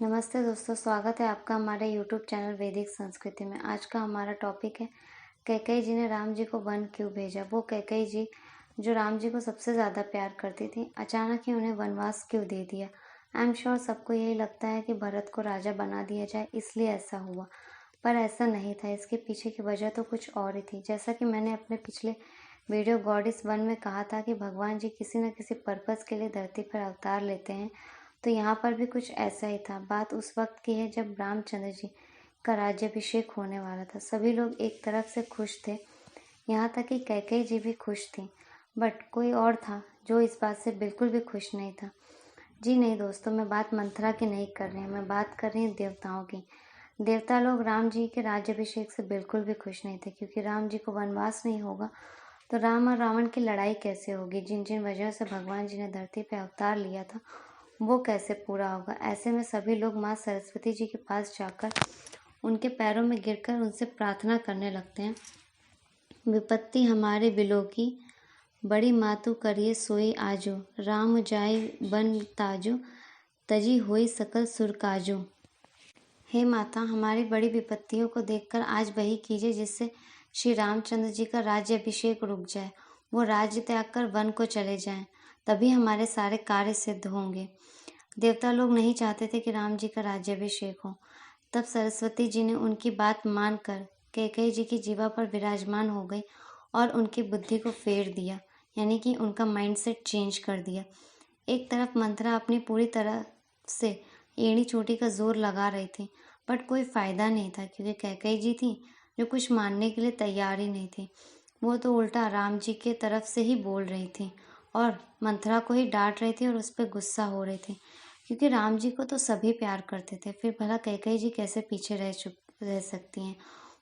नमस्ते दोस्तों, स्वागत है आपका हमारे यूट्यूब चैनल वैदिक संस्कृति में। आज का हमारा टॉपिक है कैकेयी जी ने राम जी को वन क्यों भेजा। वो कैकेयी जी जो राम जी को सबसे ज़्यादा प्यार करती थी, अचानक ही उन्हें वनवास क्यों दे दिया। आई एम श्योर सबको यही लगता है कि भरत को राजा बना दिया जाए, इसलिए ऐसा हुआ, पर ऐसा नहीं था। इसके पीछे की वजह तो कुछ और ही थी। जैसा कि मैंने अपने पिछले वीडियो गॉड इज वन में कहा था कि भगवान जी किसी न किसी पर्पज़ के लिए धरती पर अवतार लेते हैं, तो यहाँ पर भी कुछ ऐसा ही था। बात उस वक्त की है जब रामचंद्र जी का राज्याभिषेक होने वाला था। सभी लोग एक तरफ से खुश थे, यहाँ तक कि कैकेयी जी भी खुश थी, बट कोई और था जो इस बात से बिल्कुल भी खुश नहीं था। जी नहीं दोस्तों, मैं बात मंथरा की नहीं कर रही हूँ, मैं बात कर रही हूँ देवताओं की। देवता लोग राम जी के राज्याभिषेक से बिल्कुल भी खुश नहीं थे, क्योंकि राम जी को वनवास नहीं होगा तो राम और रावण की लड़ाई कैसे होगी। जिन जिन वजहों से भगवान जी ने धरती पर अवतार लिया था वो कैसे पूरा होगा। ऐसे में सभी लोग माँ सरस्वती जी के पास जाकर उनके पैरों में गिरकर उनसे प्रार्थना करने लगते हैं। विपत्ति हमारे बिलो की, बड़ी मातु करिए सोई आजो, राम जाय बन ताजो, तजी होई सकल सुर काजो। हे माता, हमारी बड़ी विपत्तियों को देखकर आज वही कीजिए जिससे श्री रामचंद्र जी का राज्य अभिषेक रुक जाए, वो राज्य त्याग कर वन को चले जाएं, तभी हमारे सारे कार्य सिद्ध होंगे। देवता लोग नहीं चाहते थे कि राम जी का राज्याभिषेक हो। तब सरस्वती जी ने उनकी बात मानकर कैकेयी जी की जीवा पर विराजमान हो गई और उनकी बुद्धि को फेर दिया, यानी कि उनका माइंडसेट चेंज कर दिया। एक तरफ मंथरा अपनी पूरी तरह से एड़ी चोटी का जोर लगा रही थी, बट कोई फायदा नहीं था, क्योंकि कैकेयी जी थी जो कुछ मानने के लिए तैयार ही नहीं थी। वो तो उल्टा राम जी के तरफ से ही बोल रही थी और मंथरा को ही डांट रही थी और उस पर गुस्सा हो रही थी, क्योंकि राम जी को तो सभी प्यार करते थे। फिर भला कैकेयी जी कैसे पीछे रह सकती हैं।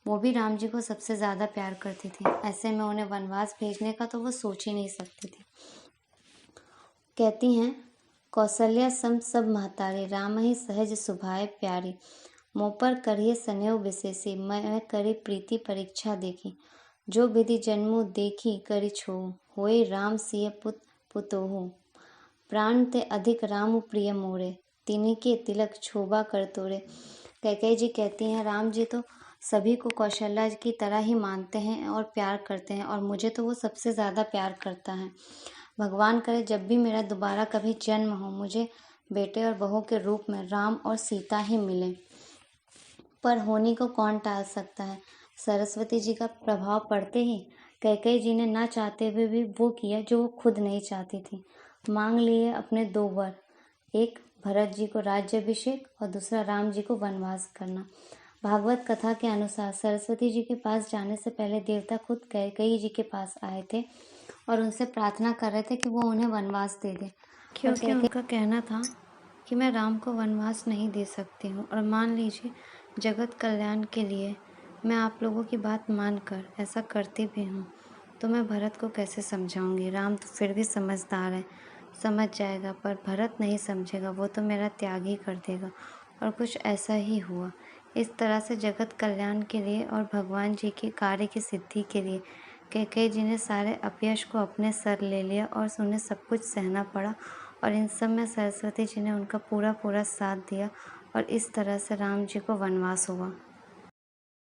वो भी राम जी को सबसे ज़्यादा प्यार करती थी। ऐसे में उन्हें वनवास भेजने का तो वो सोच ही नहीं सकती थी। कहती हैं, कौशल्या सम सब महतारी, राम ही सहज सुभाए प्यारी, मोह पर करिए स्नेह विशेषी, मैं करी प्रीति परीक्षा देखी, जो विधि जन्मु देखी करि छोहु, होए राम सिय पुतोहु, प्राण ते अधिक राम प्रिय मोरे, तिन्हीं के तिलक शोभा कर तोरे। कैकेयी जी कहती हैं, राम जी तो सभी को कौशल्या की तरह ही मानते हैं और प्यार करते हैं, और मुझे तो वो सबसे ज़्यादा प्यार करता है। भगवान करे जब भी मेरा दोबारा कभी जन्म हो, मुझे बेटे और बहू के रूप में राम और सीता ही मिले। पर होनी को कौन टाल सकता है। सरस्वती जी का प्रभाव पड़ते ही कैकेयी जी ने ना चाहते हुए भी वो किया जो वो खुद नहीं चाहती थी। मांग लिए अपने दो वर, एक भरत जी को राज्याभिषेक और दूसरा राम जी को वनवास करना। भागवत कथा के अनुसार सरस्वती जी के पास जाने से पहले देवता खुद कैकेयी जी के पास आए थे और उनसे प्रार्थना कर रहे थे कि वो उन्हें वनवास दे दे, क्योंकि उनका कहना था कि मैं राम को वनवास नहीं दे सकती हूँ, और मान लीजिए जगत कल्याण के लिए मैं आप लोगों की बात मानकर ऐसा करती भी हूँ, तो मैं भरत को कैसे समझाऊंगी। राम तो फिर भी समझदार है, समझ जाएगा, पर भरत नहीं समझेगा, वो तो मेरा त्याग ही कर देगा। और कुछ ऐसा ही हुआ। इस तरह से जगत कल्याण के लिए और भगवान जी के कार्य की सिद्धि के लिए कैकेयी जी ने सारे अपयश को अपने सर ले लिया और उन्हें सब कुछ सहना पड़ा, और इन सब में सरस्वती जी ने उनका पूरा पूरा साथ दिया, और इस तरह से राम जी को वनवास हुआ।